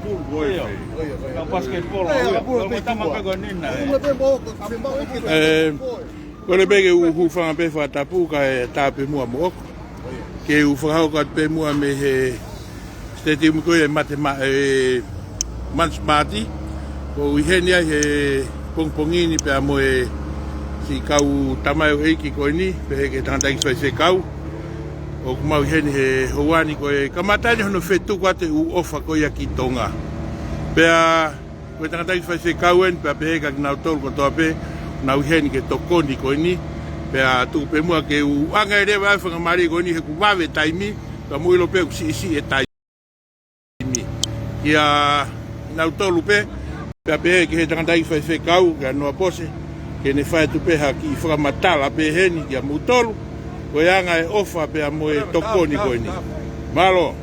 bulu oi. Na basketball. Ko tama ka gonina. Ko le bege u hu fa pe fa tapu ka ta pe mua mo. Ke u fa ho ka pe mua me he steti mo ko e matema mansmati. Ko u henia he pongpongini pe amo e si kau tamai o eiki ko ni pe ke tanta ki se kau. O kuma heni he hoani ko e kamatani hono fetu ko te u ofa ko ya ki tonga. Pe a ko tanta ki se kau en pe ka na tol ko to pe na heni ke tokoni ko ni pe a tu pe mua ke u anga re va fa mari ko ni he ku va taimi ka mo lo pe si e taimi. Ia na tolu pe pe ke tanta ki se kau ga no pose ke ne fa tu pe ha ki fra matala pe heni ya mutolu. Ko yanga e ofa pe a moe tokoni ko ni. Malo.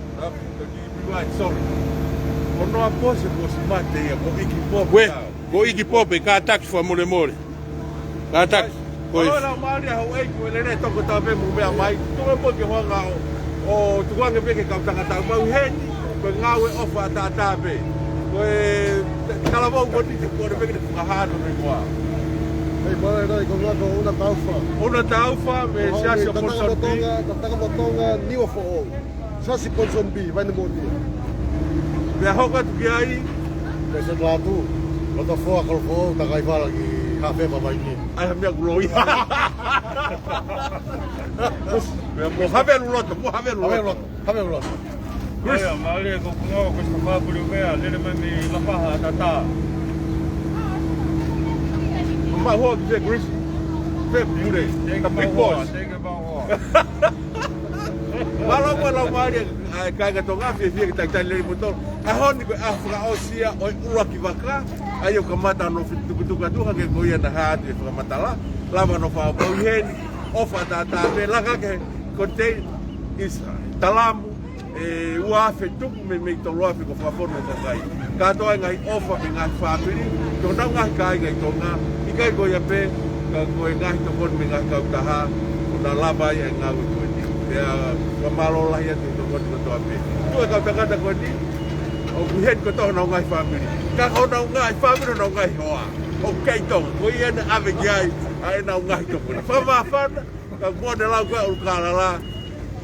Ono a pose ko smate ya ko iki pop. We, ko iki pop e ka tax fa mole mole. Ka tax. Ko ora mali ha o ko le re to ko ta pe mu me mai. Tu e po ke ho nga o tu wanga pe ke ka ta ta ma heni ko nga we ofa ta pe. Ko e kala mo ko ti ko re pe ke ka ha no re kwa. Ei, mano, dai, com uma taufa. Una taufa, me já se consome. Tá com botonga niwa for all. Já se consome, vai no mundo. Me hoga tu que aí. Mas é lá tu. Quando for a colfo, tá cai fala que café para vai ni. Ai a minha glória. Me have no loto, mo have no loto. Have no loto. Olha, mali ko kungo ko sa pa pulu me, lele me la paha tata. My horse is Chris. Fifth beauty. The big boss. Malo mari kai ga tonga fi fi ta ta le motor. A honi ko afra osia o ura ki vaka. Ayo kamata no fi tu ka tu ha ke goia na ha te fra matala. Lava no fa o heni. Ofa ta me la ka ke contain is talamu e ua fe tu me to lo fi ko fa forno ko kai. Ka to ngai ofa me ngai fa pili. To na ngai kai ngai tonga. Kai ko ya pe ka ko ngai to kon me ngai ka taha na lava ya ngai ko ni ya ka malo la ya to kon to ape tu ka ta ko ni o buhet ko to na ngai family ka ko na ngai family na ngai hoa o kai to ko ya na ave gai ai na ngai to fa ma fa ka mo de la ko ka la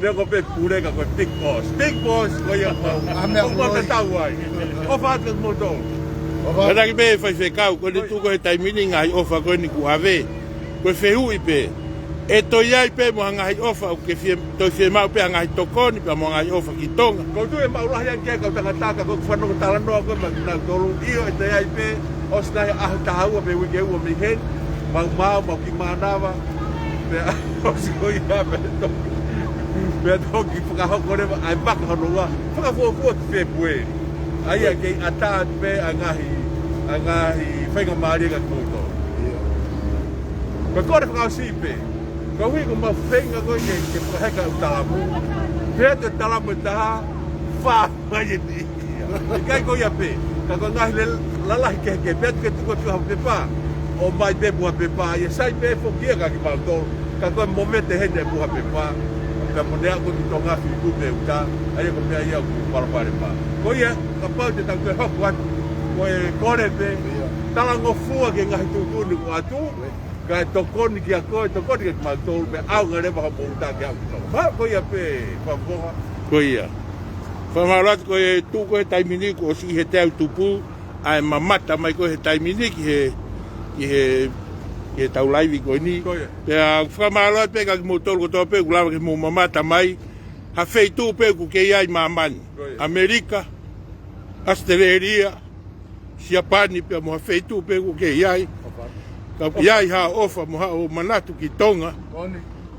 ne ko pe pure ka ko big boss ko ya ko ka ta wai o fa ka mo do. Kada ki be fa se kau ko tu ko tai mini ngai ofa ko ni ku ave. Ko fe hu ipe. E to ia ipe mo ngai ofa ke fie to fie ma pe ngai to ko ni pe mo ngai ofa ki tonga. Ko tu e ma ulah yang ke ka ta ka ko fa no ta no ko ma na to lu io e te ia ipe o sta a ta hu be wi ke u mi hen ma ki ma na va. Pe o si ko ia be to. Pe to ki fa ko ko ai ba ka no wa. Fa fo fe pue. Ai ke ata pe angahi whainga maari ka kouto. Ka kore whakao sipe, ka hui ko ma whainga koe ke whaheka u talamu. Pea te talamu taha, whāwhai ni. I kai ko ia pe, ka ko ngahi le lalahi ke pea ke tuko tuha pepa, o mai pe buha pepa, ia sai pe whokia ka ki mautoro, ka koe momente hene buha pepa, ka monea ko ki tonga fi kume uta, aia ko mea ia ku parapare pa. Ko ia, ka pau te tau koe hoku atu, koe kore pe, talango fua ke ngahi tūtūni ko atu, ka tokoni ki a koe, tokoni ki mautoro pe, au ngare maha mo uta ki au kutonga. Ma ko ia pe, whaponga. Ko ia. Whamarat ko e tū ko he taimini ko si he te au tupu, ai mamata mai ko he taimini ki he tau laivi ko ni. Pea whamarat pe ka ki motoro ko tō pe, ku lawa ki mo mamata mai, ha whei tū pe ku ke iai mamani. Amerika, Australia, Japani pe mo ha whei tū pe ku ke iai. Ka iai ha ofa mo ha o manatu ki tonga.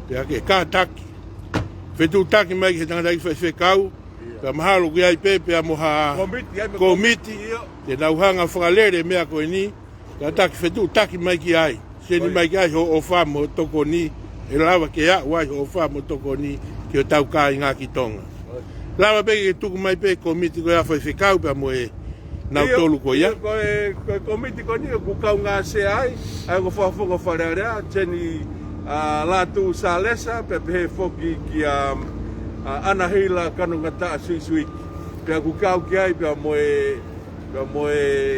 Pea ke ka taki. Whetū taki mai ki he tangata ki whai kau. Ka mahalo ki ai pepe a moha komiti. Te nauhanga whakalere mea koe ni. Ka taki whetū taki mai ki ai. Seni mai ki ai ho o wha mo toko ni. E lawa ke a wai ho o wha mo toko ni. Ki o tau kā i ngā ki tonga. Lawa peke ke tuku mai pe komiti koe a whai kau pe a mo e nau tolu ko ia. Koe komiti ko ni ku kau ngā se ai. Ai ko whawhonga wharearea. Teni lātu sālesa pepe he whoki ki ana hila kanu ngata sui Pea ku kau ki ai pea moe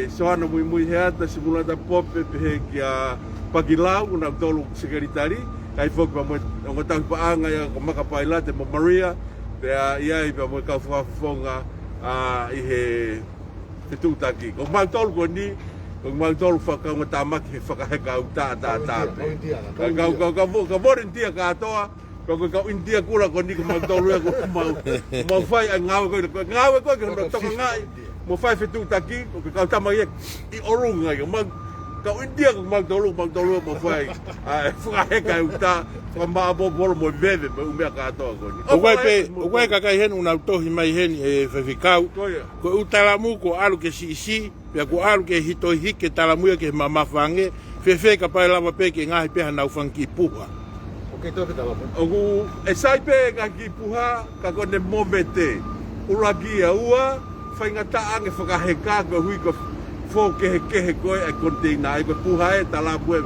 soana mui hea ta simulata pope pe he ki a Pakilau una tolu sekretari kai fok pa mo ngo tau paanga ya ko makapaila te mo Maria pea ia i pa mo ka fonga a i he te tutaki ko ma tolu ko ni ko ma tolu fa ka mo tamak he fa ka ka uta ta ka volunteer ka toa ko India kula ko ni ko ma tolu ko mo fai ngau ko to ngai mo fai fe tutaki ko ka tamak i orunga ko kau India ko magdolo mo fai fuka heka uta ko maabo bolo mo bebe mo me ka to ko o vai ka kai hen una tohi mai hen e fefikau ko utalamu ko alu ke si pe ko alu ke hito hike talamu ke mama fange fefe ka pai lava pe ke ngai pe na ufanki puha Okei, to ke talamu. o e sai pe ka ki puha ka ko ne movete ulagi ua fai ngata ange fuka heka ko hui ko fo ke koe e konteina e ko puha e talamu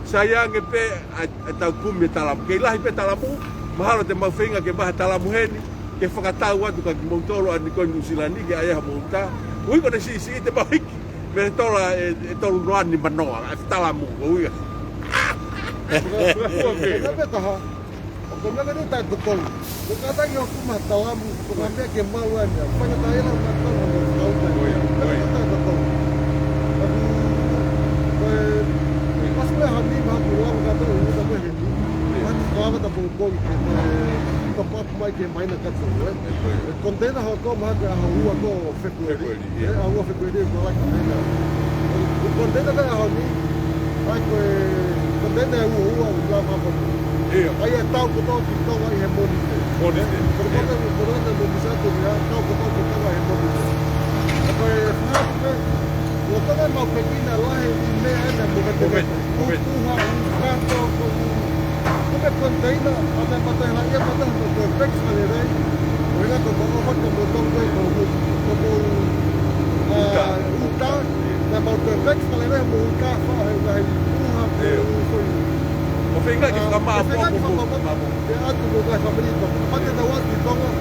sayang e pe a tau kumi talamu ke lahi pe talamu mahalo te mawhinga ke maha talamu heni ke whakatau atu ka ki moutolo ani koe Nusilani ke aia mouta ui ko ne si te mawhiki me tola e tolu noani manoa e talamu ko ui Tapi taha, ko nga ni ta tukol. Ko kata yo ku ma talamu ko nga ke maluan ya. Pa nga tayo lang talamu ko ta. Ta tukol. Mas me hani ma pulang kata u ta me hindi. Mas kawa ta pungkol ke to pop mai ke mai na katso. Kontena ho ko ma ka ho ko February. A ho February ko la ka. Kontena ta ho ni. Ai ko kontena u la ma ko. Ai tau ko to ki to ai he moni. Moni. Ko no bisa to ya tau ko to ki to ai moni. Ko fa lo toda ma pequena lá em meia na momento come container anda patai lá ia patai no pex malere olha to como fa to botão como uta na ma to pex malere mo uta fa ai foi o fica que fica mal e atu do da família pate da wati tonga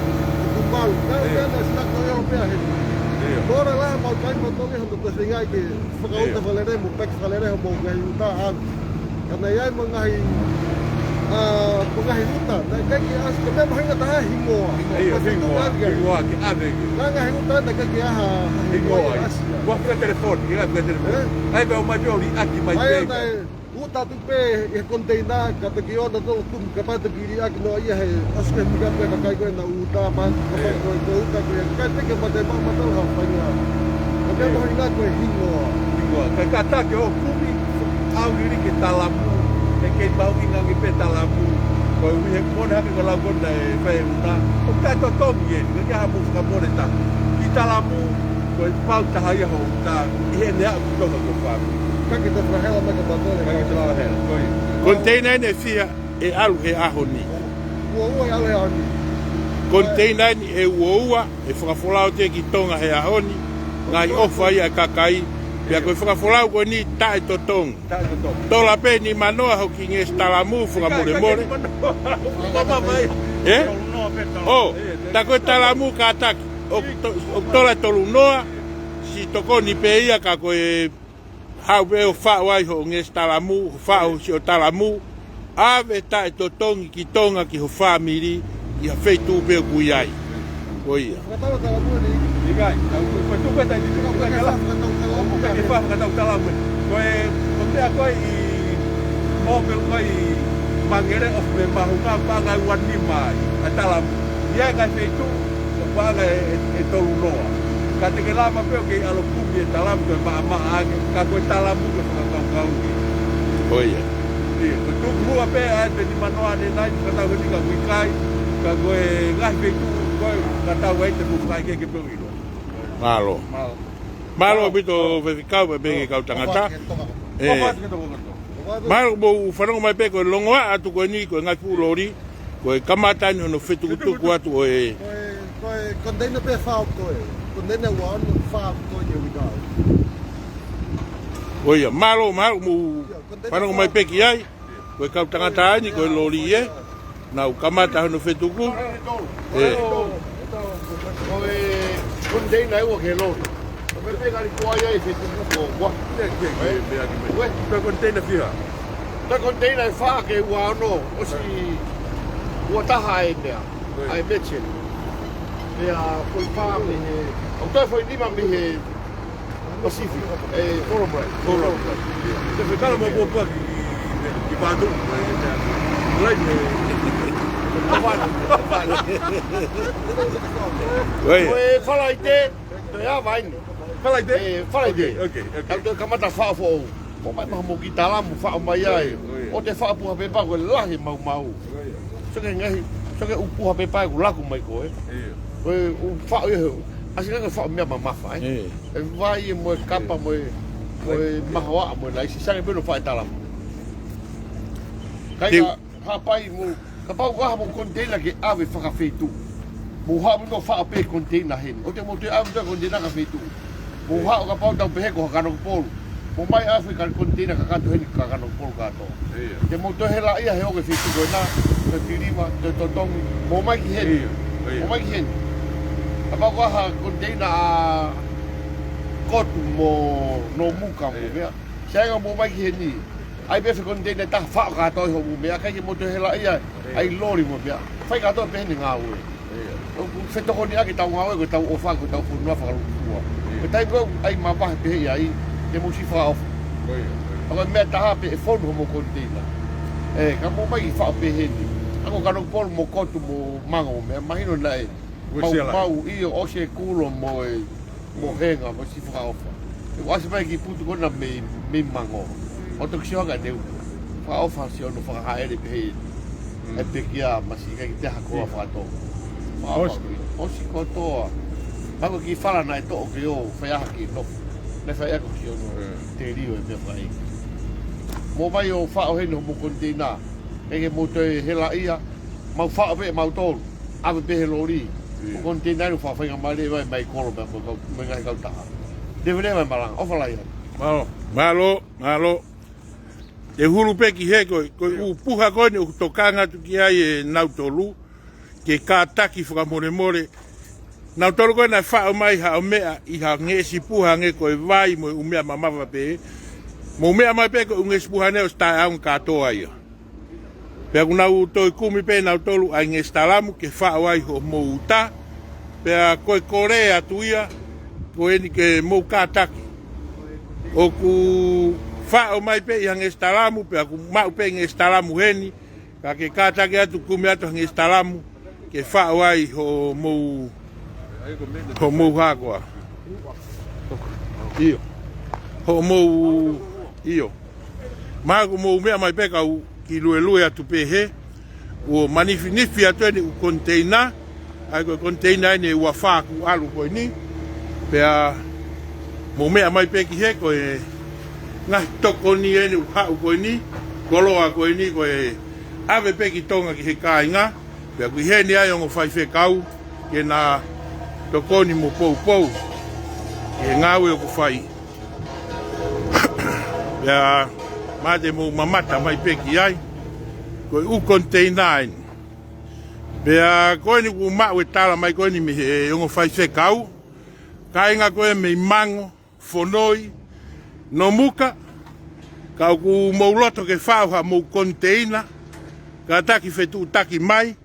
do mal na está com eu pé Bora lá, mal cai mo toge ho to singai ke fakauta valere mo pex valere mo ngai uta an. Kana yai mo ngai ngai uta, na kai ke as ke mo hinga ta hingoa. Hingoa ke ave. Na ngai uta na kai ke ha hingoa. Wa pe telefone, ira pe telefone. Ai be o mai ori aki mai pe. Uta tu pe e container ka te ki ona to tum ka pa te kiri ak no ia he as ke mi ka pe ka kai ko na uta man ka pa ko uta ko ka te ke pa te ma to ha pa ya. Ka pe mo hinga ko hingoa. Ka ka ta ke o kumi au iri ke talamu. Ke bau inga ngi pe talamu. Ko wi he mo na ke la ko na e pe uta. O ka to to ye, ke ha mo ka mo ta. Ki talamu ko pau ta ha ya ho ta. He ne a ko to fa. Kaki te frahela me ka batole. Kaki te frahela, koi. Container ne fia e alu he ahoni. Ua e ale ahoni. Container ni e ua e whakafolao te ki tonga he ahoni. Ngai ofa ia kakai. Pia koe whakafolao ko ni tae to tong. Tae to tong. Tola pe ni manoa hoki nge stalamu whakamore more. Mama mai. Eh? Oh, ta koe talamu ka ataki. O tola tolu noa. Si toko ni pe ia ka koe hau e o whao ai ho nge talamu, whao si o talamu, ave tae to tongi ki tonga ki ho whamiri, i ha wheitu peo kui ai. Ko ia. Whakatau talamu ni. Ikai, koe tuka tai ni tuka kai ala. Muka ni whakatau talamu. Koe mea koe i mōpel koe i mangere of me mahunga pāngai wani mai, a talamu. Ia kai wheitu, pāngai e tolu noa. Ka te ke lama peo ke alo kumi e talamu koe maa ake, ka koe talamu koe whakakau ki. O ia. Ko tukurua pe a te ni manoa ne nai, ka tau hini ka kui kai, ka koe ngahi peitu koe, ka tau ei te mukai ke peo ilo. Malo. Malo bito vefikau pe peke kau tangata. Malo mo whanongo mai pe koe longoa atu koe ni koe ngai pūlori, koe kamatani hono whetukutuku atu o e. Koe kondeina pe whao koe. Kondeina wan whao koe ye wigai. O ia, malo mo whanongo mai peki ai, koe kau tangata ani koe lori e, nau kamata hono whetuku. Koe container o ke lo. Me pega ni kwa ia e fe tu ko kwa. Pe container fiha. Ta container fa ke wa no o si ua taha e mea. Ai meche. Mea koi pa me he. O toi foi lima me he Pacific. Coral Bright. Te fe kala mo po pa ki pa tu. Lai Oi. Fala i te, te a vai ni. Fala ide. Fala i te. Okay. Te kamata wha fo. O mai maha mo ki talamu wha mai ai. O te wha puha pe pa koe lahi mau. Soke ngahi, soke upuha pe pa koe laku mai koe. Koe wha i heu. Asi nga wha mea ma mawha e. E vai e moe kapa moe maha waa moe lai. Si sange beno wha e talamu. Kai ka hapai mo. Ka pau kaha mo container ke awe whakawhetu. Mo haa mo wha pe container hen. O te mo te awe container ka whetu. Mo haa o ka pau tau pehe ko hakanong polu. Mo mai awe ka container ka kato hen ka hakanong polu kato. Te mo te hela ia he o ke whetu koe na. Te tirima, te totongi. Mo mai ki hen. Mo mai ki hen. Ka pau kaha container a kotu mo no muka mo mea. Sega mo mai ki hen ni. Ai be container ta fa ka to ho me ka ke mo te hela ia ai lori mo bia fai ka to pe ni nga we o fe to ko ni aki ta nga we ko ta o fa ko ta fu no fa ko ko tai ko ai ma ba pe ia ai te mo si fa of o me ta ha pe fo no mo container ka mo mai fa pe he ni ako ka no por mo ko tu mo mango me imagino na e mau io o se culo mo henga mo si fa of o asi mai ki putu ko na me mango o te kisia ka neu wha o whasio no whakahaere pehe e pekia masi kai te hakoa whakato osi kotoa mako ki whala na e to'o ki o whaiaha ki nofu ne whaiako ki ono te rio e mea whai mo mai o whao heno mo konteina eke mo te hela ia mau whao pe mau tolu awe pehe lori o konteina no whawhainga mai mai koro me ngai kautaha devene mai maranga o whalai Malo. Te huru peki he koe puha koe ni o tokanga tu ki ai e nautolu ke ka taki whakamore nautolu koe na whao mai ha o mea i ha ngesi puha nge koe vai mo umea mamawa pe mo umea mai pe koe ngesi puha neo stai aun katoa ia pea kunau toi kumi pe nautolu ai ngesi talamu ke whao ai ho mo uta pea koe korea tu ia koe ni ke mo ka taki o ku whao mai pe i hange stalamu, pe aku mau pe nge stalamu heni, ka ke kātake atu kume atu hange stalamu, ke whao ai ho mou hakoa. Iyo. Ho mou iyo. Māku mou mea mai pe kau ki lue atu pe he, o manifi atu ene u container, ai koe container ene ua whaku alu koe ni, pea mou mea mai pe ki he koe ngā toko ni ene hau koe ni, koloa koe ni koe awe peki tonga ki he kāinga, pia kui he ni ai ongo whai whekau, ke nā toko ni mo pou, ke ngāwe o ku whai. Pia mate mo mamata mai peki ai, koe u container ene. Pia koe ni ku mau e tala mai koe ni me he ongo whai whekau, kāinga koe me mango, whonoi, no muka, ka ku mauloto ke whauha mou container, ka taki whetu taki mai,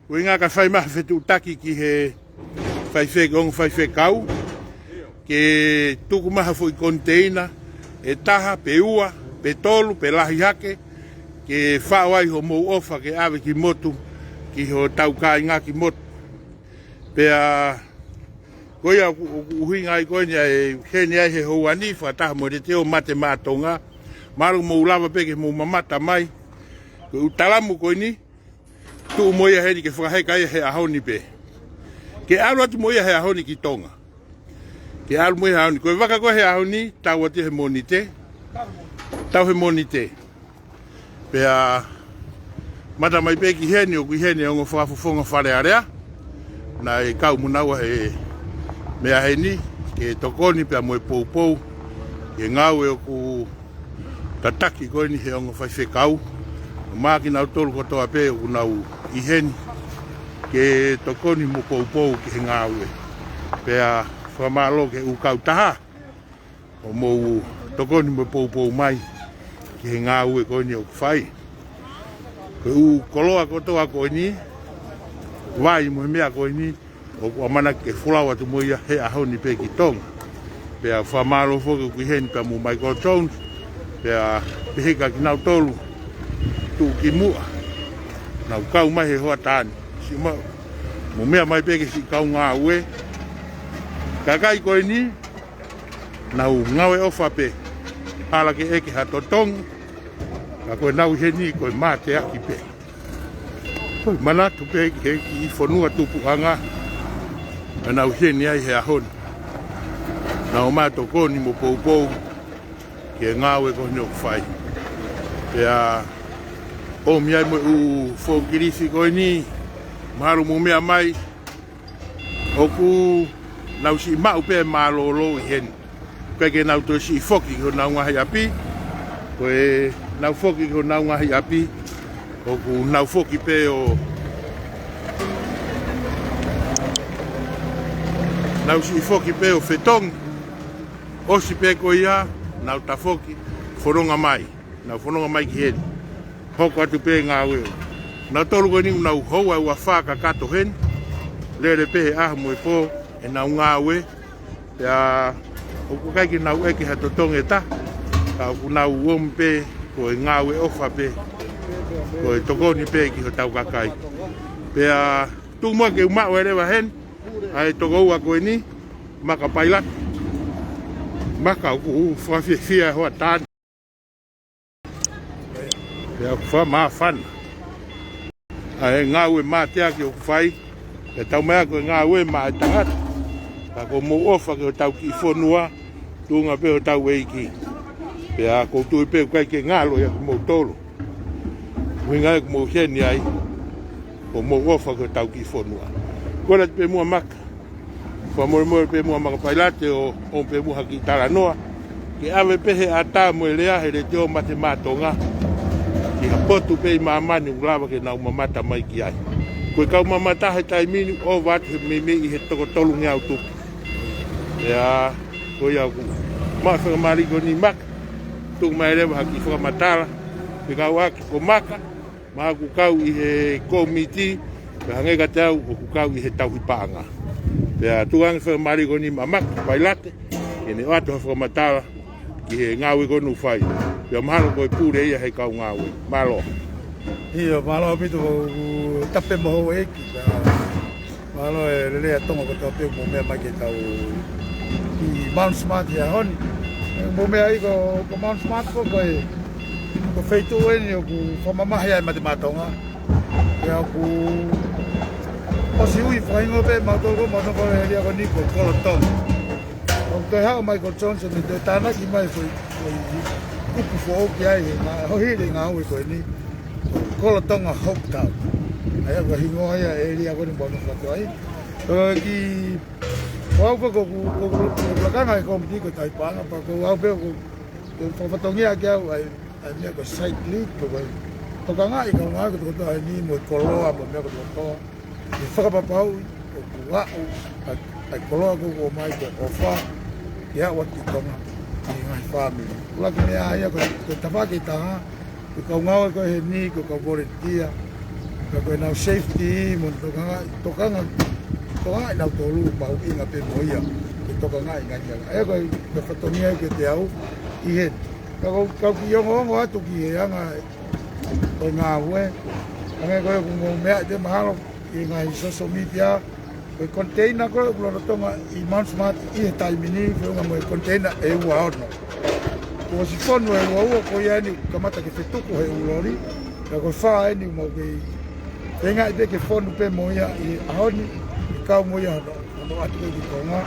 ko inga ka whai maha whetu taki ki he whai whekau, ke tuku maha fui container, e taha, pe ua, pe tolu, pe lahi hake, ke whau ai ho mou ofa ke awe ki motu, ki ho tau ka inga ki motu. Pea koe au uhinga ai koe nia e hene ai he houani, whataha mo re teo mate mātonga, maru mou lava peke mou mamata mai, koe utalamu koe ni, tu moia heni ke whakaheka ia he ahoni pe. Ke alu atu moia he ahoni ki tonga. Ke alu moia he ahoni, koe waka koe he ahoni, tau ati he monite, tau he monite. Pea mata mai peki heni o kui heni ongo whakafufonga whare area, na e kau munawa he mea heni, ke tokoni pia moe pou, ke ngau e o ku tataki koe ni he ongo whai whekau, maki nau tolu kotoa pe o ku nau i heni, ke tokoni mo pou ki he ngau e. Pea whamalo ke ukau taha. O mou tokoni mo pou mai. Ki he ngā ue koni o whai. Ko u koloa kotoa koni. Wai mo mea koni. O amana ke fulawa tu moia he ahoni pe ki tonga. Pea whamalo whoke kui heni pa mo Michael Jones. Pea peheka ki nau tolu. Tu ki mua. Nau kau mai he hoa tāni. Si mo mea mai peke si kau ngā ue. Kakai koe ni. Nau ngawe ofa pe. Hala ke eke hatotong. Ka koe nau he ni koe mā te aki pe. Koe manatu pe ki i whanua tupu hanga. Nau he ni ai he ahoni. Nau mā toko ni mo pou. Ke ngawe koe ni o whai. Pea o miai mo u whokirisi koe ni. Maharu mo mea mai. Oku nau si mau pe malolo i heni. Koe ke nau to si foki ko nau ngahi api. Koe nau foki ko nau ngahi api. Oku nau foki pe o nau si foki pe o whetong. Osi pe ko ia nau ta foki whoronga mai. Nau whoronga mai ki heni. Hoko atu pe ngā weo. Nau tolu ko ni nau hoa ua whaka kato heni. Lere pehe aha mo e po e nau ngā we. Pea oku kai ki nau eke hato tonge ta. Ka oku nau uom pe ko e ngā we ofa pe. Ko e tokoni pe ki ho tau kakai. Pea tu mua ke umau e rewa hen. Ai toko ua koe ni. Maka pailat. Maka oku whawhia hoa tāni. Pea oku wha maa whana. Ai ngā we maa tea ki oku whai. E tau mea koe ngā ue maa e tangata. Ka ko mo ofa ke o tau ki whonua. Tunga pe o tau eiki. Pea koutu i pe kai ke ngalo ya mo tolo. Winga e mo heni ai. Ko mo ofa ke o tau ki whonua. Kora pe mua maka. Kua more pe mua maka pailate o pe mua ki taranoa. Ke ave pehe ata mo e lea he re teo mate mātonga. Ki hapotu pe i maamani ulawa ke nau mamata mai ki ai. Koe kau mamata he taimini o watu he mimi i he toko tolu ngi au tupu. Ea, koe au ku. Maa whakamari ni maka. Tuk mai rewa haki whakamatara. Ke kau aki ko maka. Maa ku kau i he komiti. Pe hangeka te au o ku kau i he tauhipaanga. Pea tuangi whakamari ni mamaka pailate. Kene watu ha whakamatara. Ki he ngāwe konu whai. Pea mahalo koe pūre ia he kau ngāwe. Malo. Iyo, malo pitu tape moho eki. Malo e lelea tonga ko tau peo mo mea mai ke tau i Mount Smart hea honi. Mo mea i ko Mount Smart ko koe ko wheitu eni o ku whamamahi ai mate mātonga. Pea ku osi ui whaingo pe mātoko mātoko he lia ko niko kolo tonga. O koe hao Michael Johnson e te tānaki mai koe kupu whaoki ai he hohiri ngā ui koe ni. Kolo tonga Hope Town. Ai ako hingo ai e ria ko ni bono whatu ai. Ki wau ko plakanga e komiti ko taipanga pa ko wau pe ko whatongia ki au ai mea ko site lead ko ko tokanga i ka ngā ko ai ni mo koloa mo mea ko tokoa. I whakapapau ko wau ai koloa ko mai ko ofa ki au ati tonga i ngai family. Laki mea ai ko tawhaki taha. Ko ngau ko he ni ko volunteer ko nau safety mo tokanga nau tolu mau inga pe moia ko tokanga inga ai ko me fatomia ke te au i he ko ki yongo atu ki anga ko ngawe anga ko mo mea te mahalo i ngai social media ko container ko lo tonga i Mount Smart i taimini ko mo container e wa ono. Ko si fono e ua ko ia ni kamata ke whetuku he ulori. Ka ko whaa ni mo ke tenga i ke fono pe mo ia i ahoni. I kau mo ia no atu ke ki konga.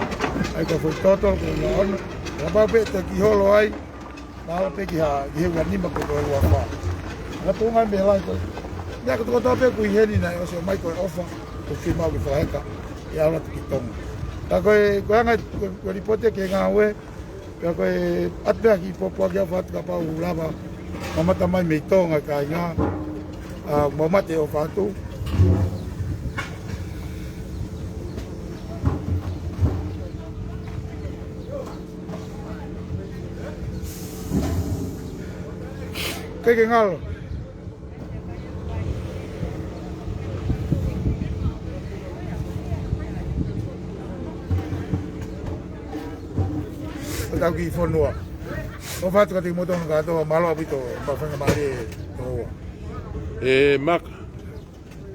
Ai ka whetotol ko ia ono. Ka pau pe te ki holo ai. Maho pe ki he wanima ko koe ua whaa. Ka tunga me lai ko. Ia ka tukotoa pe ku i heni nai o se o mai koe ofa. Ko ki mau ki whaheka. Ia ora te ki tonga. Ka koe anga ko ripote ke ngā ue. Pea koe atea ki popoa kia whatu ka pau ulawa mamata mai mei tonga ka inga mamate o whatu peke ngalo. Tau ki whanua. O whātu ka te motonu katoa malo apito pa whanga maare toa. Maka.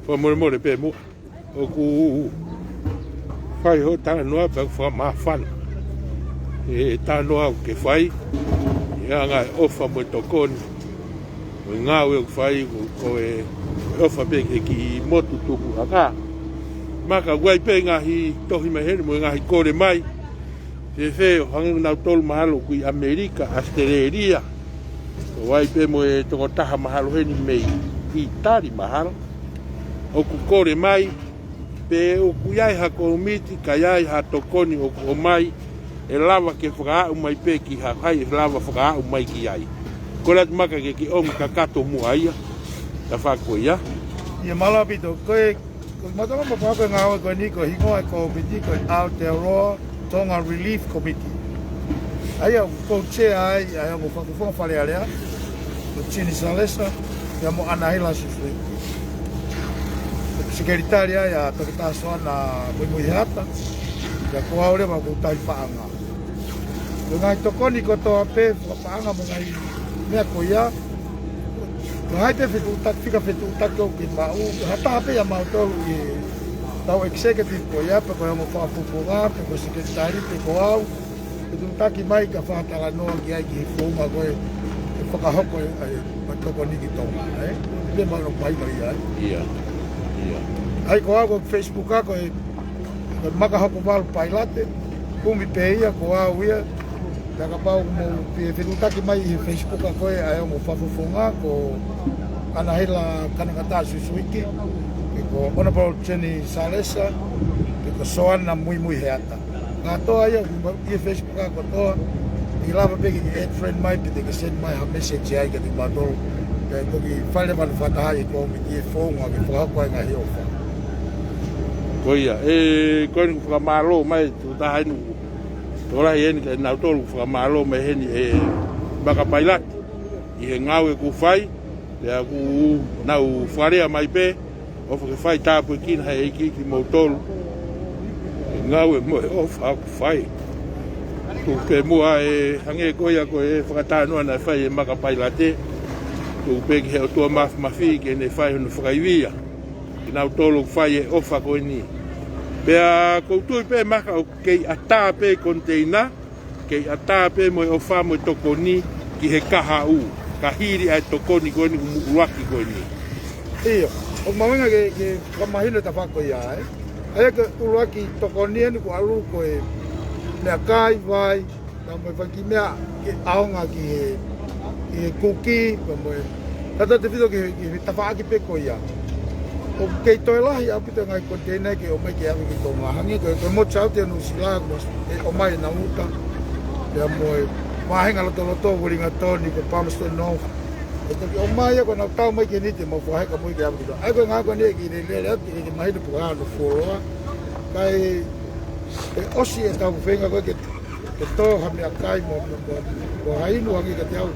Wha more more pe mo. O ku whai ho tana noa pa wha maa whana. Tā noa o ke whai. Ia ngai ofa mo tokoni. O ngā ue o whai ko e ofa pe ke ki motu tuku haka. Maka guai pe ngahi tohi maheri mo ngahi kore mai. Te wheo hangi nau tolu mahalo kui Amerika, Australia. O wai pe mo e tongo taha mahalo heni mei ki tari mahalo. O ku kore mai, pe o ku iai hako umiti, ka iai ha tokoni o ku o mai, e lava ke whakaau mai pe ki hakai, e lava whakaau mai ki iai. Kora tu maka ke ki omu ka kato mua ia, ta whako ia. Ia malapito, koe matama mapaka ngawa koe ni ko hingoa ko miti ko Aotearoa, Tonga Relief Committee. Aia ko che ai mo fa fale alea. Ko chini salesa ya mo anahila sifre. Sekretaria ya takita soana mo hata. Ya ko aure ma ko tai paanga. Ko ngai tokoni ko to ape paanga mo ngai me ko ya. Ko hai te fitu tak fika fitu tak ko ki mau hata ape ya mau to tau executive ko ia pe ko mo fa fupunga pe ko secretary pe ko au pe tu taki mai ka fa tala no ki ai ki fuma ko e ka hoko ai pa ko ni ki tonga le ma no pai mai ai Ia. ai ko au ko Facebook ko e maka hoko val pai late kumi pe ia ko au ia ta ka pau mo pe tu taki mai Facebook ko e ai mo fa fupunga ko ana hela kana kata suiki ko ona po cheni salesa ko soana muy heata nga toa ia i Facebook ko toa i lava begi e friend mai te ke send mai ha message ai ke te batol ke ko ki fale van fata ai ko mi e phone wa ke fa ko nga hi ofa Ko ia, ko ni whakamalo mai tu taha inu. Tora heni ke nau tolu whakamalo mai heni baka pailati. I he ngau e ku whai, te a ku nau wharea mai pe, o whake whai tāpu e kina hei ki mou tolu. Ngau e mo e ofa aku whai. Tu pe mua e hange koia ko e whakatānua na whai e maka pailate. Tu pe ki he o tua mafi ke ne whai honu whakaivia. Ki nau tolu whai e ofa ko ni. Pea koutu pe maka o kei ata pe konteina, kei ata pe mo e ofa mo toko ni ki he kaha u. Ka hiri ai toko ni koe ni uaki koe ni. Iyo, o mawenga ke kamahino ta whako ia e. Aia ke uruaki toko ni anu ko alu koe mea kai vai, ka mo e whaki mea ke aonga ki he kuki, ka mo e tata te whito ki he tawhaaki pe ko ia. O kei toi lahi au pita ngai konteina ke o mai ke awi ki tō ngahangi, ko mo chau te anu sila o mai na uta, pea mo e mahenga loto wuringa tōni ko Palmerston North. O mai ko na tau mai ke niti mo whaheka mui ke awi ki tō. Ai ko ngā ko ne ki ne lere ati ke mahina puka anu whoroa, kai osi e tau whenga koe ke tō hamea kai mo hainu hangi ka te au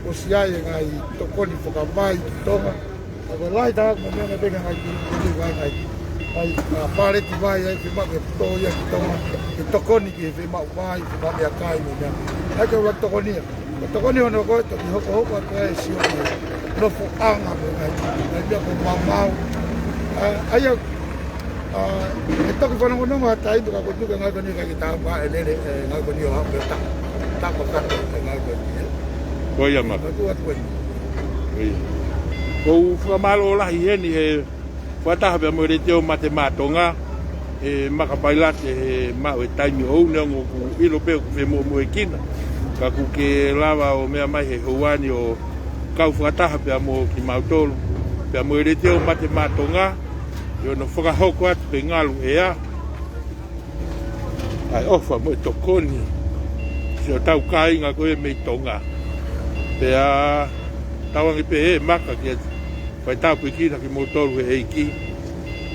osi ai e ngai tokoni whakamai ki tonga. Ako lai taak mo mea pega ngai ki ngai ai pareti vai ai whima ke tō ia ki tonga ke tokoni ki he whima vai whima mea kai mo mea. Ai ke wak tokoni. Tokoni hono koe toki hoko atoa e sio ki nofo anga mo ngai. Ngai mea ko mamau. Ai au e toki whanongonongo hata indu ka kutuka ngai koni kai ki tāma e lere ngai koni o hao mea tako kato ngai koni. Koia maka. Ngai atu koni. Koia. Kou whakamalo lahi heni he whataha pia mo re teo mate mātonga e makapailate he mau e taimi ou neongo ku ilo peo ku whe mo e kina ka ku ke lava o mea mai he houani o kau whataha pia mo ki mautolu pia mo re teo mate mātonga i ono whakahoko atu pe ngalu e a ai ofa mo e tokoni si o tau kāinga koe mei tonga pia tawangi pe he maka ki pai tāpu i kina ki motoru he eiki.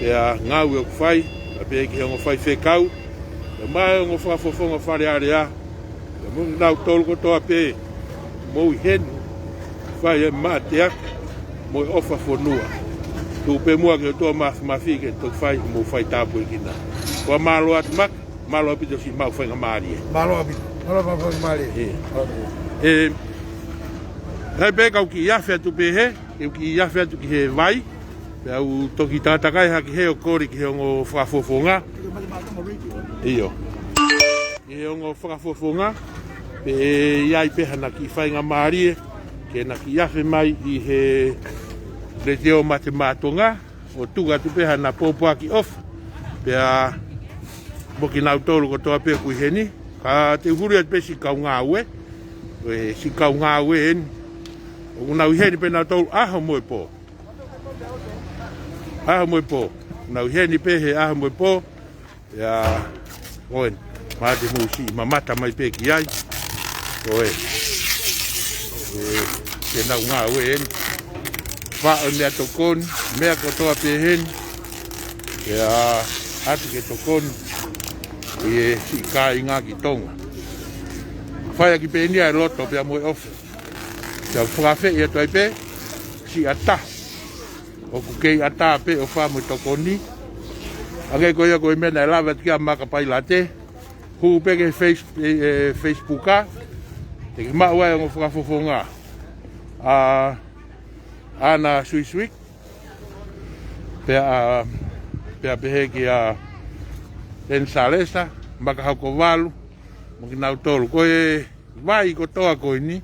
Pea ngau e o kuwhai, a pe eiki hongo whai whekau. Pea mai hongo whafofonga whare are a. Pea mungu nau tolu kotoa pe, mou i henu. fai e matea mo ofa fonua tu pe mua ke to ma fi ke to fai mo fai tapu kina wa malo at mak malo pito si mau fai ngamari malo pa mali hai pe ka ki ya fe tu pe he ki ya fe tu ki he vai pe au to ki tata kai ha ki he o kori ki he ngo fa fofonga iyo he ngo fa fofonga pe ia pe hana ki fai ngamari ke na ki ya fe mai I he le teo matematonga o tuga tu pe hana popo aki off pe a boki na tolu ko to pe ku heni ka te huri pe si ka nga we si ka nga we en o na heni pe na tolu a mo po na heni pe he a mo po ya oen ma de musi mamata mai pe ki ai oe ke na nga we en fa o mea tokon mea kotoa pehen ya atu ke tokon e si ka inga ki tonga fai ki penia e loto pe mo off sa frafe e to pe si ata o ku ke ata pe o fa mo tokoni age ko ya ko me na lava ki ma ka pai late hu pe ke facebooka te ma wa ngo fofonga ana suiswik pe he ki a en salesa maka hako walu mo ki nau tolu ko e vai ko toa ko ni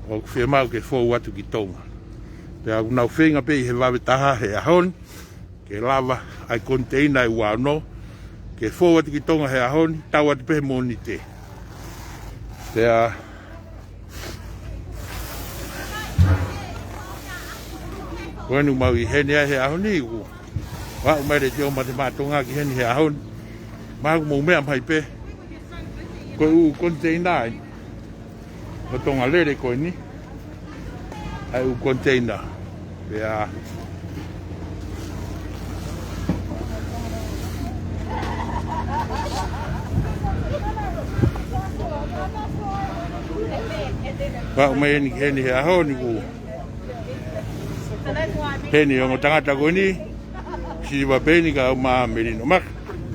o fe mau ke fo watu ki tonga pe a nau fenga pe he vawe taha he ahon ke lava ai container I wano ke fo watu ki tonga he ahon tau atu pe monite pe a Wanu mau I hene he ahoni ku. Wa mai de tio matematonga ki hene he ahon. Ma mo me am hai pe. Ko u container. Ko tonga lere ko ni. Ai u container. Ya. Wa mai ni hene he ahoni ku. Heni o tangata ko ni si wa peni ka ma merino mak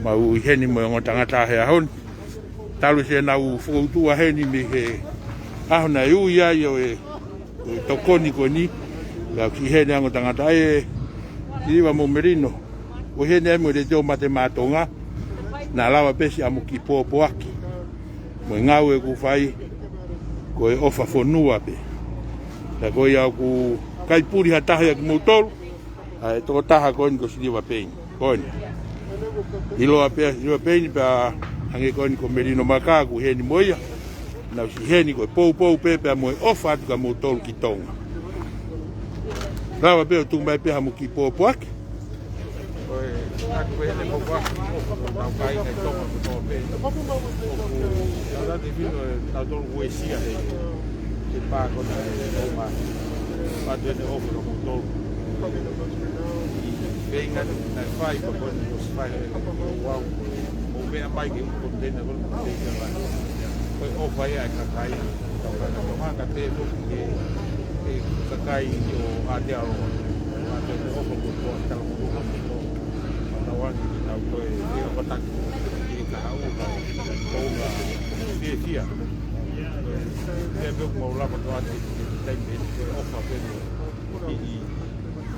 ma u heni mo o tangata he ahon talu se na u fotu a heni mi he ahona u ya yo e to koni ko ni la ki heni o tangata e si wa mo merino o heni mo de to matematonga na lawa pesi amu ki popo aki mo ngau e ku fai ko e ofa fonua pe ta ko ya ku kai puri hataha ki motor ai to taha ko ni ko si wa pein ko ni ilo ape si wa pein pa ange ko ni ko merino makaku heni moia na si heni ko pou pe mo ofa ka motor ki tonga rawa pe tu mai pe ha mo ki popo ak oi ak pe le popo ak na kai ne tonga ko pe ala de vino na do huesia de pa ko na ma But when they open up the door, being at the five, but when it was five, wow, over a bike, container, but over here, Kakai, Kakai, Kakai, or Adiaro, and then open the door, telephone, and the one now go a attack, here. They built more laboratory. Time in offer when he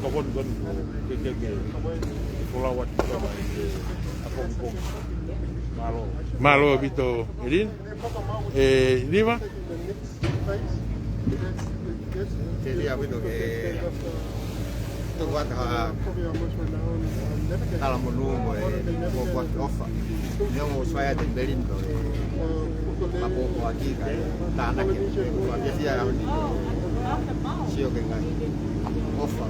go on get follow what malo bito Erin Lima sería bueno que tu vas a la monumo o what offer no soy de Berlín la poco aquí está na que decía sio que ngai ofa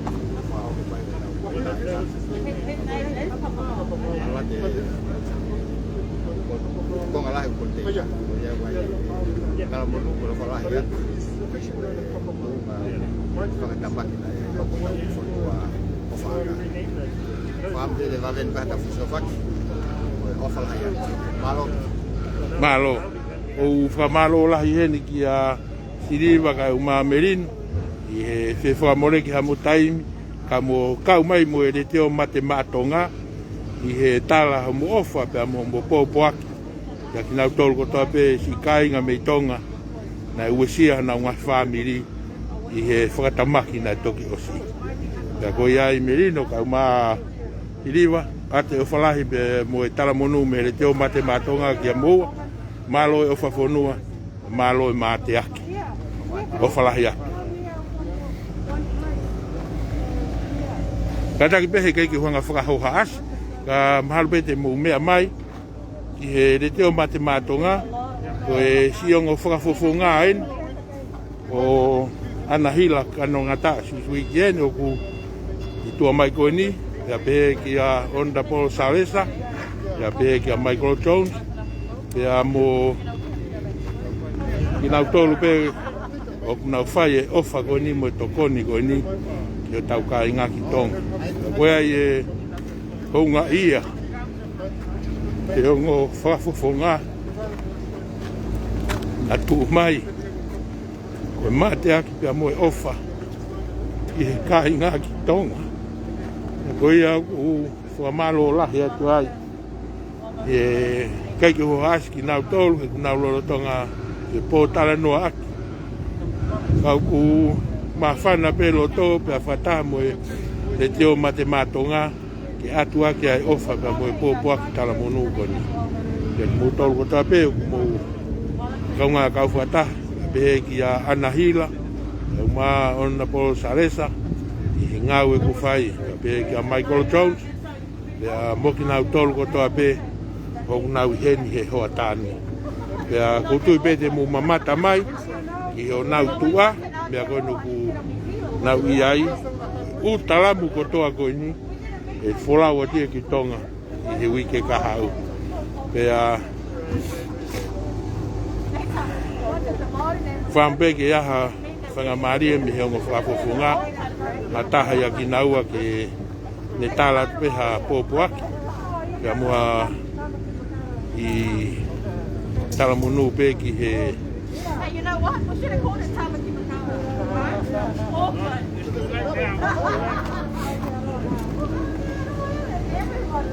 con la conte ya guay kalau mau kalau kalau ya con la máquina ofa paham dia va ven para fusofak ofa la ya malo o fa malo la heni ki a siriva ka uma merin I he whewha more ki hamu taimi, ka mo kau mai mo e re teo mate mātonga, I he tala hamu ofa pe mo pōpoaki. Ia ki nau tolu kotoa pe si kāinga mei tonga, na uesia na unga whamiri, I he whakatamaki na toki osi. Ia koi ai merino ka uma iriwa, ate o whalahi pe mo e tala monu me re teo mate mātonga ki a moua, malo e o whawhonua, malo e mate aki. O whalahi aki. Ka taki pehe kei ki huanga whakahoha asi, ka mahalu pe te mo mea mai, ki he re teo mate mātonga, ko e siongo whakafofonga aen, o ana hila kano ngata susui ki ene o ku I tua mai koe ni, ia pehe ki a Onda Paul Salesa, ia pehe ki a Michael Jones, ia mo ki nau tolu pe o nau whai e ofa koe ni mo e tokoni koe ni, ki o tau ka inga ki tonga. Koe ai e hounga ia, te ongo whafofonga, a tuu mai, koe mate aki pia mo e ofa, ki he ka inga ki tonga. Koe ia u whamalo lahi atu ai, e keiki ho aski nau tolu, e nau loro tonga e pōtara noa aki. Kau ku mawhana pe lo tō pe a whataha mo e le teo mate mātonga, ke atu aki ai ofa pe mo e pōpoaki tala monu koni. Ke mo tolu kotoa pe o mo kaunga kau whataha, pe ki a Anahila, e uma Onda Paul Salesa, I ngau e kuwhai, pe ki a Michael Jones, pe a moki nau tolu kotoa pe, o nau heni he hoa tāni. Pe a kutui pe te mu mamata mai, ki o nau tua, pe a koe nuku nau iai, u talamu kotoa koe ni, e wholau atia ki tonga, I he wike kahau. Pe a whampeke aha, whangamaria mi heongo whapofunga, na taha ia ki naua ke ne tala peha pōpuaki, kia mua I tala munu pe ki he Hey, you know what? We should have called it Tamaki Makawa, right? Awkward. Everyone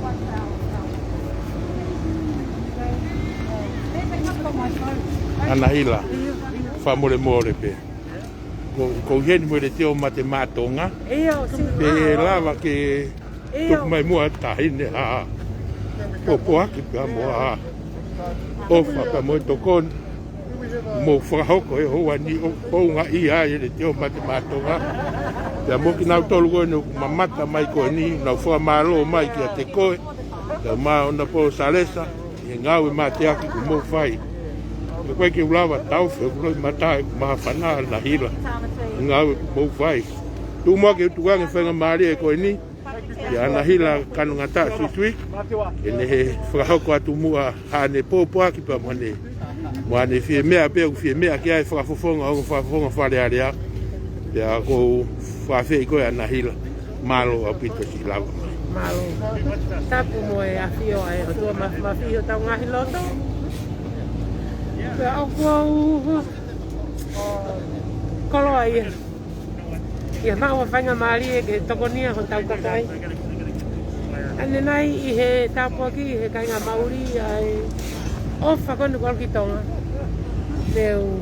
wants Anahila, whamore more pe. Ko heni mo re teo mate mātonga, pe lava ke tuk mai mua tahine a popoaki pia mua a ofa pa mo tokon mo whakahoko e hoa ni o hounga I ai re teo mate mātonga. Pia mo ki nau tolu koe no mamata mai koe ni, nau whamalo mai ki a te koe, pia maa Onda Paul Salesa, I ngau e mate aki ku mo whai. Ko koe ki ulawa tau wheo kuroi matai ku maha whanaa na hila. Ngau e ku mo whai. Tu mua ke utukange whenga maari e koe ni, ki ana hila kanu ngata susui, e ne he whakahoko atu mua hane pōpuaki pa mwane. Mwane fie mea pia ku fie mea ki ai whakafofonga o whakafofonga whare area. Pia ko whawhi I koe ana hila, malo a pito si lawa. Malo. Tapu mo e awhio ai o tua mawhio tau ngahi loto. Pea au kua koloa ia. Ia maua whainga maari e ke tokonia hon tau kakai. Ane nai I he tāpuaki, I he kainga mauri ai ofa konu kolu ki tonga. Neu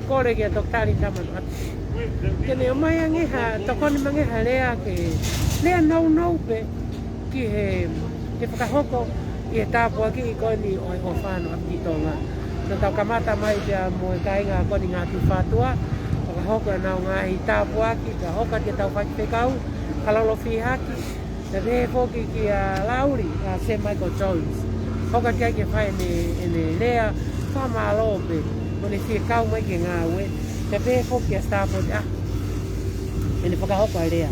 kore kia toktari tamanu atu. Kene o mai angeha, tokoni mangeha lea ke lea nau pe ki he whakahoko I he tāpuaki I koni o e hofano atu ki tonga. No tau kamata mai pia mo e kainga koni ngā tu whātua, whakahoko e nau ngā I tāpuaki, ka hoka tia tau whakipekau, kalolo whihaki, te vehe whoki ki a Lauri, a Sir Michael Jones. Hoka tia ke whai ene lea whamalo pe, mo ne whikau mai ke ngā ue, te vehe whoki a Starport, ene whakahoko a lea.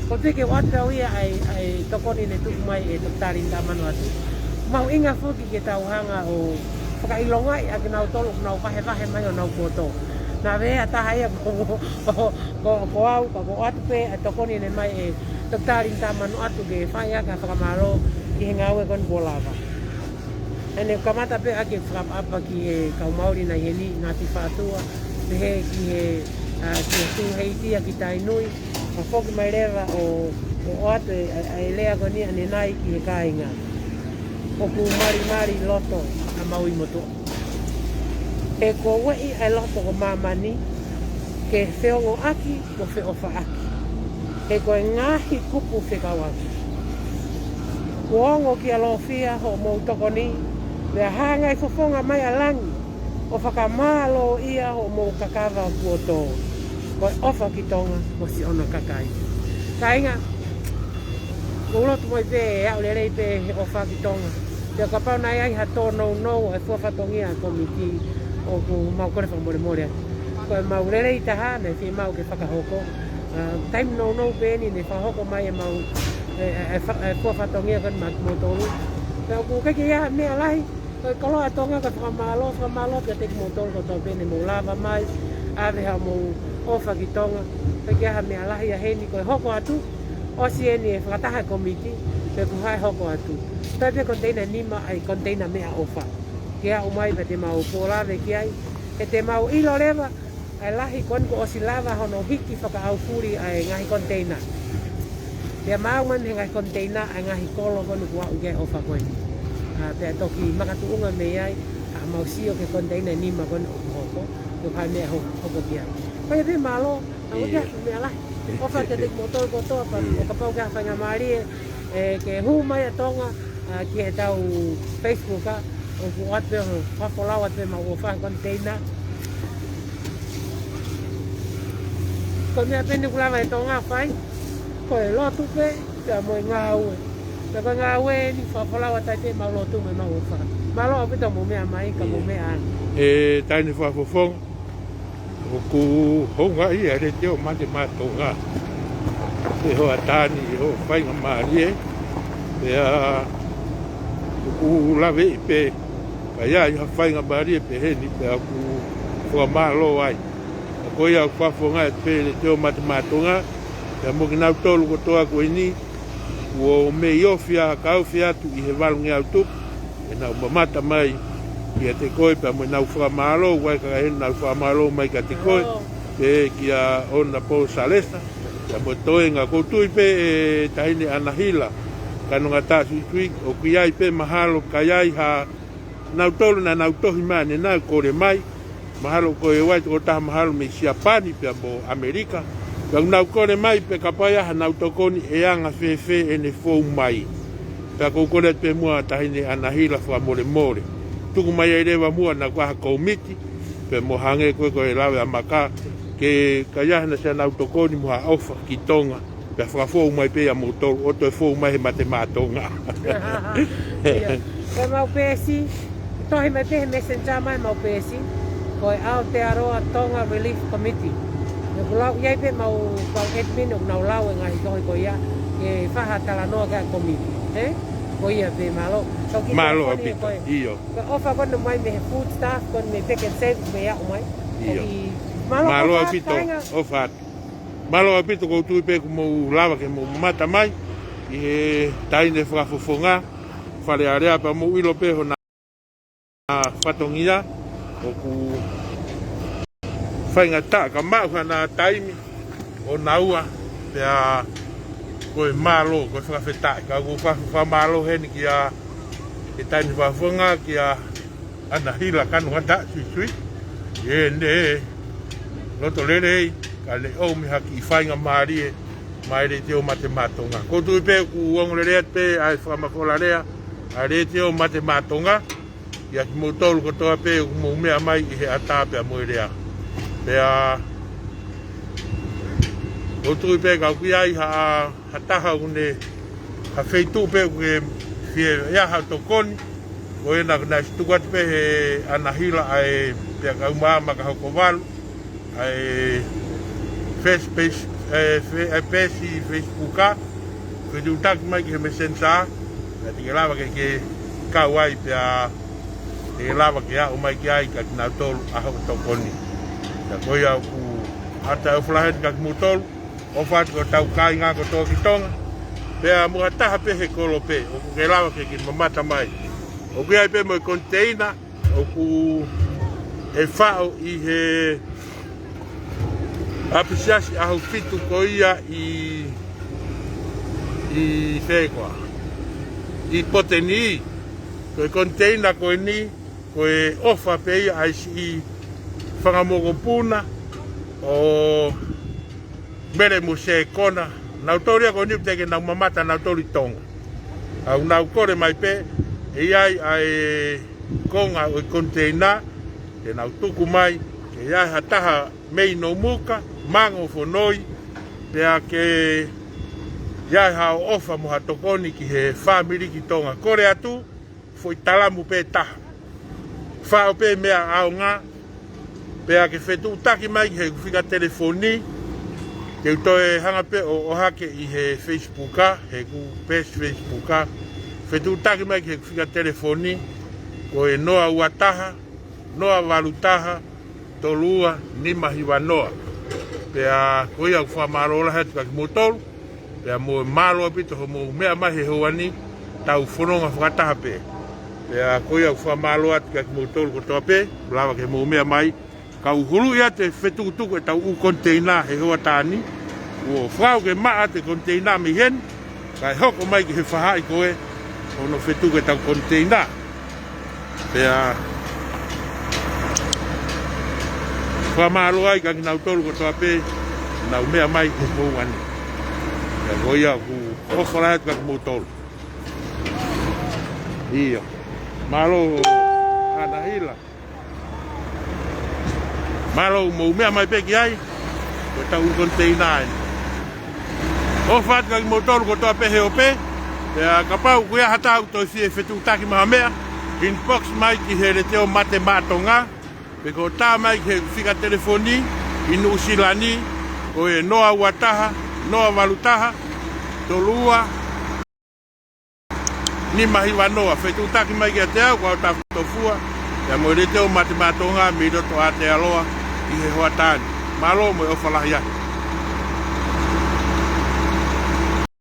Ko te ke watau ia ai tokoni ne tuku mai e toktarin tamanu atu. Mau inga whoki ke tau hanga o whakailongai a ke nau tolu nau wahe mai o nau koto. Nā vea taha ia ko au, ko atu pe a tokoni ne mai e toktarin tamanu atu ke whai a ka whakamaro ki he ngaue kon polava. Ene kamata pe a ke whakapapa ki e kau mauri na yeni ngāti whātua, he ki he tu hei tia ki tai nui a foki mai rewa o atu e lea ko ni ane nai ki he kāinga o ku mari loto a maui moto e ko wei ai loto ko mamani ke whiongo aki ko whiofa aki e ko ngahi kupu whikawaki kuongo ki alofia ho mo tokoni le hanga i fofonga mai alangi o whakamalo ia ho mo kakava kuoto ko ofa ki tonga mo si ono kakai kainga ko ulotu moi pe e au lelei pe ofa ki tonga te kapau nai ai hato no e fuafatongia komiti o ku mau kore whamore ko mau lelei taha me fi mau ke whakahoko time no pe ni ne whahoko mai e mau e fuafatongia kan mak motoru pe ku kake ia me alai ko kolo atonga ka whamalo ke te motoru ko tau pene mo lava mai ave ha mo ofa ki tonga pe ke ha me alai a heni ko hoko atu o si eni e whakataha komiti pe ku hai hoko atu pe pe container nima ai container mea ofa ke a umai pe te mau polave ki ai e te mau ilo lewa ai lahi kon ko o si lava hono hiki whaka au furi ai ngahi container pe mau man he ngahi container ai ngahi kolo konu kua uke ofa koni pe toki makatu unga me ai a mau sio ke container nima konu hoko ko hai mea hoko ki ai pe pe malo a uke mea lahi ofa ke te motor ko to pa o kapau ka whanga mari ke hu mai a tonga ki he tau Facebook o ku ate ho whakolau ate ma o wha container ko mea pene kulawa e tonga whai ko e lotu pe pia mo ngā ue pe ko ngā ue ni whakolau ate te ma lotu me ma o wha ma lo apita mo mea mai ka mo mea an e taini whafofong o ku honga i are te o mate mātonga e ho atani e ho whainga marie pea o ku lawe i pe ka ia i ha whainga marie pe heni pea ku whamalo ai a ko ia whafonga e pe te o mate mātonga pea mo ki nau tolu ko toa koe ni o me iofia ka aufia tu i he walungi au tup e nau mamata mai kia te koe pa mo nau whamalo wai ka hen nau whamalo mai ka te koe pe kia ona po salesa ka mo toenga koutui pe e tahine anahila ka nunga tāsu tui o kiai pe mahalo ka iai ha nau tolu na nau tohi mane nau kore mai mahalo koe wai toko taha mahalo me Siapani pe mo Amerika ka nau kore mai pe kapaya ha nau tokoni e anga fefe e ne fou mai pe koukore pe mua tahine anahila wha more tuku mai e rewa mua na kwa komiti pe mo hange koe lawe a maka ke kayahana se nau tokoni mua ofa ki tonga pe whakafou mai pe a motor o to e fou mai he mate mātonga pe mau pesi tohi mai pe he messenger mai mau pesi ko e Aotearoa Tonga Relief Committee me kulau iai pe mau pau admin o nau lau e ngahi tohi ko ia ke whaha talanoa ka komiti ko ia pe malo malo apita iyo ko ofa kono mai me food staff kono me pick and save me ia mai iyo malo apito ofa malo apito ko tu pe mo lava ke mo mata mai i he taine whakafofonga whare area pa mo ilo pe hona whatongia o ku whainga ta ka mau na taimi o naua pe a koe malo koe whakawhetai ka ku whamalo heni ki a e taini whafonga ki a anahila kanu hata sui e ne loto lere ka le o mi haki i whainga maari mai re te o mate mātonga ko tui pe ku ongo lere pe ai whamakola rea a re te o mate mātonga i a ki mo tolu ko toa pe ku mo mea mai i he ata pe a moe rea pe a o tui pe ka kui ai ha taha une ha feitu pe ku fie ia ha tokoni o ena na stukat pe he anahila ai pe ka umama ka hoko walu ai Facebook pesi Facebooka ke du tak mai ke mesensa ti lava ke ka wai pe a ti lava ke a o mai ke ai ka na tol a ho tokoni ta ko ia ku ata flahet ka mutol o fat ko tau kai nga ko to ki tonga pe a mo ta pe he kolo pe o ke lava ke mamata mai o ke ai pe mo container o ku e fao i he Apisiasi ahu fitu ko ia i whekwa. I poteni, koe container koe ni, koe ofa pe ia aisi i whangamogo puna o mere mo se kona. Nau toria koe ni teke nau mamata nau tori tonga. Au nau kore mai pe, e ai ai konga o container, e nau tuku mai, e ai hataha mei no muka, mango fonoi, pea ke iai hao ofa mo hatokoni ki he whamiri ki tonga kore atu, foi talamu pe taha. Whao pe mea ao ngā, pea ke whetu taki mai ki he whika telefoni, ke utoe hanga pe o hake i he Facebooka, he ku pes Facebooka, whetu taki mai ki he whika telefoni, ko e noa uataha, noa walutaha, tolua ni mahiwa noa. Pea ko ia whamarola hatu kaki motolu, pea mo malo apito ho mo mea mahi hoani, tau whanonga whakataha pe. Pea ko ia whamalo hatu kaki motolu ko toa pe, lawa ke mo mea mai, ka uhuru ia te whetukutuku e tau u container he hoa tāni, o whau ke maa te container mi hen, kai hoko mai ki he whahai koe, ono whetuku e tau container. Pea whamalo ai kaki nau tolu ko toa pe, nau mea mai ke mouani. Pea ko ia ku ofara hatu kaki motolu. Ia, malo anahila. Malo mo mea mai peki ai, ko tau container ai. O fatu kaki motolu ko toa pe he ope, pea kapau kuia hata au toi fie whetu taki maha mea, inbox mai ki he reteo mate matonga, pe ko tā mai ki he whika telefoni, inu usilani, ko e noa uataha, noa walutaha, tolua, ni mahiwa noa, whetu taki mai ki a te au, kwa ta tofua, ya mo reteo mate matonga, mi roto a te aloa, i he hoa tāni. Malo mo e ofalahi ai.